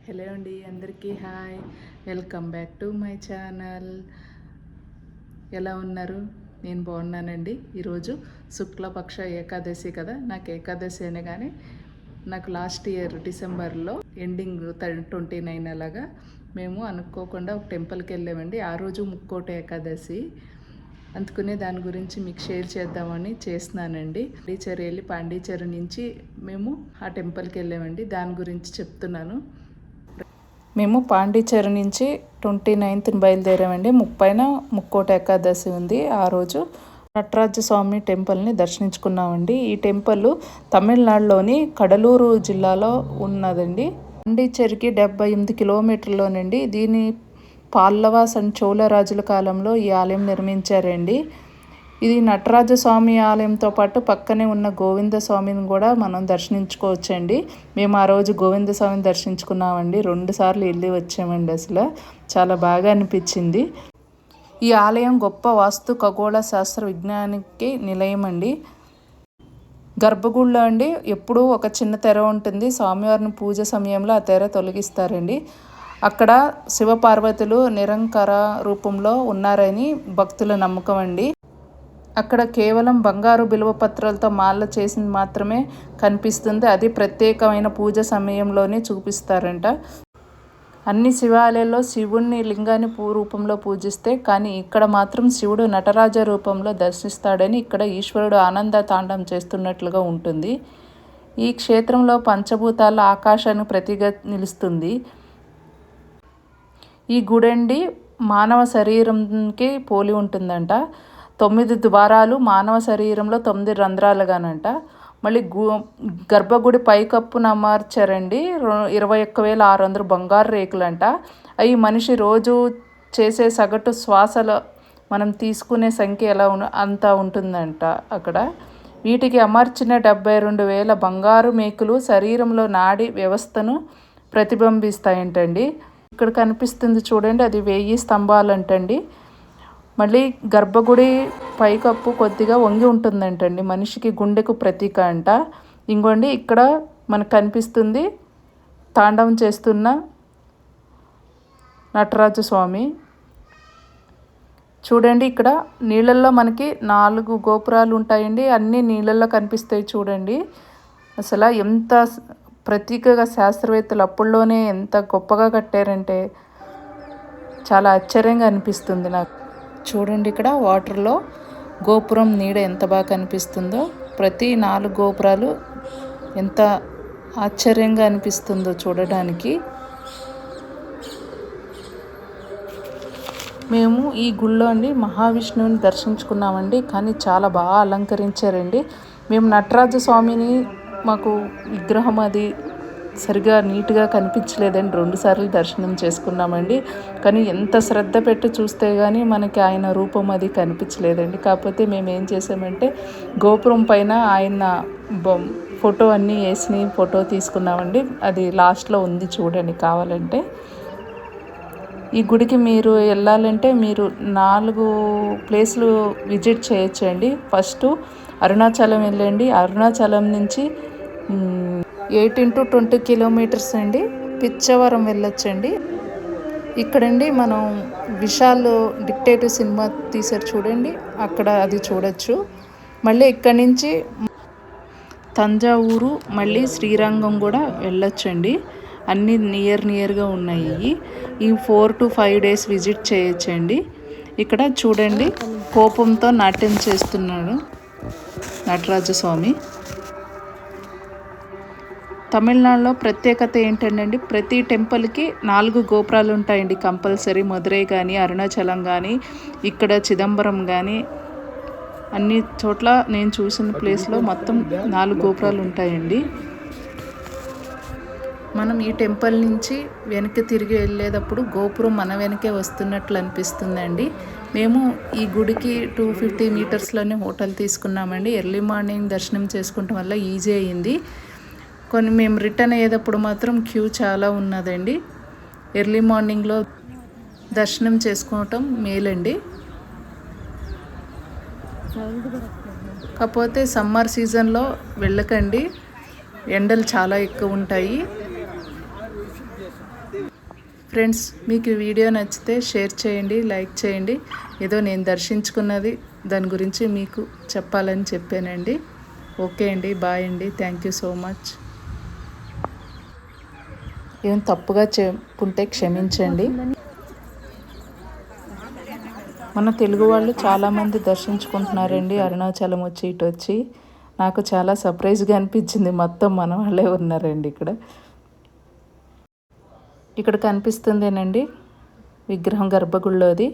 Hello అండి, అందరికీ hi. Welcome back to my channel. ఎలా ఉన్నారు? నేను బాగున్నానండి. ఈరోజు శుక్లపక్ష ఏకాదశి కదా. నాకు ఏకాదశి అనే కానీ నాకు లాస్ట్ ఇయర్ డిసెంబర్లో ఎండింగ్ 29 అలాగా మేము అనుకోకుండా ఒక టెంపుల్కి వెళ్ళామండి. ఆ రోజు ముక్కోటి ఏకాదశి, అందుకునే దాని గురించి మీకు షేర్ చేద్దామని చేస్తున్నానండి. పాండిచేరి నుంచి మేము ఆ టెంపుల్కి వెళ్ళామండి. దాని గురించి చెప్తున్నాను. మేము పాండిచేరి నుంచి 29th బయలుదేరామండి. 30న ముక్కోటి ఏకాదశి ఉంది. ఆ రోజు నటరాజ స్వామి టెంపుల్ని దర్శించుకున్నామండి. ఈ టెంపుల్ తమిళనాడులోని కడలూరు జిల్లాలో ఉన్నదండి. పాండిచేరికి 78 కిలోమీటర్లోనండి. దీని పల్లవ చోళ రాజుల కాలంలో ఈ ఆలయం నిర్మించారండి. ఇది నటరాజ స్వామి ఆలయంతో పాటు పక్కనే ఉన్న గోవింద స్వామిని కూడా మనం దర్శించుకోవచ్చండి. మేము ఆ రోజు గోవింద స్వామిని దర్శించుకున్నామండి. 2 సార్లు వెళ్ళి వచ్చామండి. అసలు చాలా బాగా అనిపించింది. ఈ ఆలయం గొప్ప వాస్తు ఖగోళ శాస్త్ర విజ్ఞానికి నిలయం అండి. గర్భగుడిలో అండి ఎప్పుడూ ఒక చిన్న తెర ఉంటుంది. స్వామివారిని పూజ సమయంలో ఆ తెర తొలగిస్తారండి. అక్కడ శివపార్వతులు నిరంకర రూపంలో ఉన్నారని భక్తుల నమ్మకం అండి. అక్కడ కేవలం బంగారు బిల్వ పత్రాలతో మాల చేసింది మాత్రమే కనిపిస్తుంది. అది ప్రత్యేకమైన పూజ సమయంలోనే చూపిస్తారంట. అన్ని శివాలయాల్లో శివుణ్ణి లింగాన్ని రూపంలో పూజిస్తే, కానీ ఇక్కడ మాత్రం శివుడు నటరాజ రూపంలో దర్శిస్తాడని, ఇక్కడ ఈశ్వరుడు ఆనంద తాండం చేస్తున్నట్లుగా ఉంటుంది. ఈ క్షేత్రంలో పంచభూతాల ఆకాశానికి ప్రతిగా నిలుస్తుంది. ఈ గుడండి మానవ శరీరంకి పోలి ఉంటుందంట. 9 ద్వారాలు మానవ శరీరంలో 9 రంధ్రాలుగానంట. మళ్ళీ గర్భగుడి పైకప్పున అమర్చారండి 21,600 బంగారు రేకులంట. అవి మనిషి రోజు చేసే సగటు శ్వాసలో మనం తీసుకునే సంఖ్య ఎలా అంత ఉంటుందంట అక్కడ. వీటికి అమర్చిన 72,000 బంగారు మేకులు శరీరంలో నాడి వ్యవస్థను ప్రతిబింబిస్తాయంటండి. ఇక్కడ కనిపిస్తుంది చూడండి, అది 1000 స్తంభాలంటండి. మళ్ళీ గర్భగుడి పైకప్పు కొద్దిగా వంగి ఉంటుందంటండి. మనిషికి గుండెకు ప్రతీక అంట. ఇంకోండి ఇక్కడ మనకు కనిపిస్తుంది తాండవం చేస్తున్న నటరాజ స్వామి. చూడండి, ఇక్కడ నీళ్ళల్లో మనకి 4 గోపురాలు ఉంటాయండి. అన్నీ నీళ్ళల్లో కనిపిస్తాయి చూడండి. అసలు ఎంత ప్రతీకగా శాస్త్రవేత్తలు అప్పుల్లోనే ఎంత గొప్పగా కట్టారంటే చాలా ఆశ్చర్యంగా అనిపిస్తుంది నాకు. చూడండి, ఇక్కడ వాటర్లో గోపురం నీడ ఎంత బాగా కనిపిస్తుందో. ప్రతి 4 గోపురాలు ఎంత ఆశ్చర్యంగా అనిపిస్తుందో చూడడానికి. మేము ఈ గుళ్ళో అండి మహావిష్ణువుని దర్శించుకున్నామండి. కానీ చాలా బాగా అలంకరించారండి. మేము నటరాజ స్వామిని మాకు విగ్రహం అది సరిగా నీట్గా కనిపించలేదండి. 2 సార్లు దర్శనం చేసుకున్నామండి. కానీ ఎంత శ్రద్ధ పెట్టి చూస్తే కానీ మనకి ఆయన రూపం అది కనిపించలేదండి. కాకపోతే మేము ఏం చేసామంటే గోపురం పైన ఆయన ఫోటో అన్నీ వేసి ఫోటో తీసుకున్నామండి. అది లాస్ట్లో ఉంది చూడండి కావాలంటే. ఈ గుడికి మీరు వెళ్ళాలంటే మీరు 4 ప్లేస్లు విజిట్ చేయొచ్చండి. ఫస్ట్ అరుణాచలం వెళ్ళండి. అరుణాచలం నుంచి 8 into 20 కిలోమీటర్స్ అండి పిచ్చవరం వెళ్ళొచ్చండి. ఇక్కడండి మనం విశాల్ డిక్టేటివ్ సినిమా తీసారు చూడండి, అక్కడ అది చూడొచ్చు. మళ్ళీ ఇక్కడి నుంచి తంజావూరు మళ్ళీ శ్రీరంగం కూడా వెళ్ళొచ్చండి. అన్నీ నియర్గా ఉన్నాయి. ఈ 4 to 5 days విజిట్ చేయొచ్చండి. ఇక్కడ చూడండి, కోపంతో నాట్యం చేస్తున్నాడు నటరాజ స్వామి. తమిళనాడులో ప్రత్యేకత ఏంటంటే ప్రతి టెంపుల్కి 4 గోపురాలు ఉంటాయండి కంపల్సరీ. మదురై కానీ అరుణాచలం కానీ ఇక్కడ చిదంబరం కానీ అన్ని చోట్ల నేను చూసిన ప్లేస్లో మొత్తం 4 గోపురాలు ఉంటాయండి. మనం ఈ టెంపుల్ నుంచి వెనక్కి తిరిగి వెళ్ళేటప్పుడు గోపురం మన వెనకే వస్తున్నట్లు అనిపిస్తుందండి. మేము ఈ గుడికి 250 మీటర్స్లోనే హోటల్ తీసుకున్నామండి. ఎర్లీ మార్నింగ్ దర్శనం చేసుకోవటం వల్ల ఈజీ అయ్యింది. మేము రిటర్న్ అయ్యేటప్పుడు మాత్రం క్యూ చాలా ఉన్నదండి. ఎర్లీ మార్నింగ్లో దర్శనం చేసుకోవటం మేలండి. కాకపోతే సమ్మర్ సీజన్లో వెళ్ళకండి, ఎండలు చాలా ఎక్కువ ఉంటాయి. ఫ్రెండ్స్, మీకు ఈ వీడియో నచ్చితే షేర్ చేయండి, లైక్ చేయండి. ఏదో నేను దర్శించుకున్నది దాని గురించి మీకు చెప్పాలని చెప్పానండి. ఓకే అండి, బాయ్ అండి, థ్యాంక్ యూ సో మచ్. ఏం తప్పుగా చెప్పుంటే క్షమించండి. మన తెలుగు వాళ్ళు చాలామంది దర్శించుకుంటున్నారండి అరుణాచలం వచ్చి ఇటు వచ్చి. నాకు చాలా సర్ప్రైజ్గా అనిపించింది, మొత్తం మన వాళ్ళే ఉన్నారండి ఇక్కడ కనిపిస్తుందేనండి విగ్రహం గర్భగుడిలోది.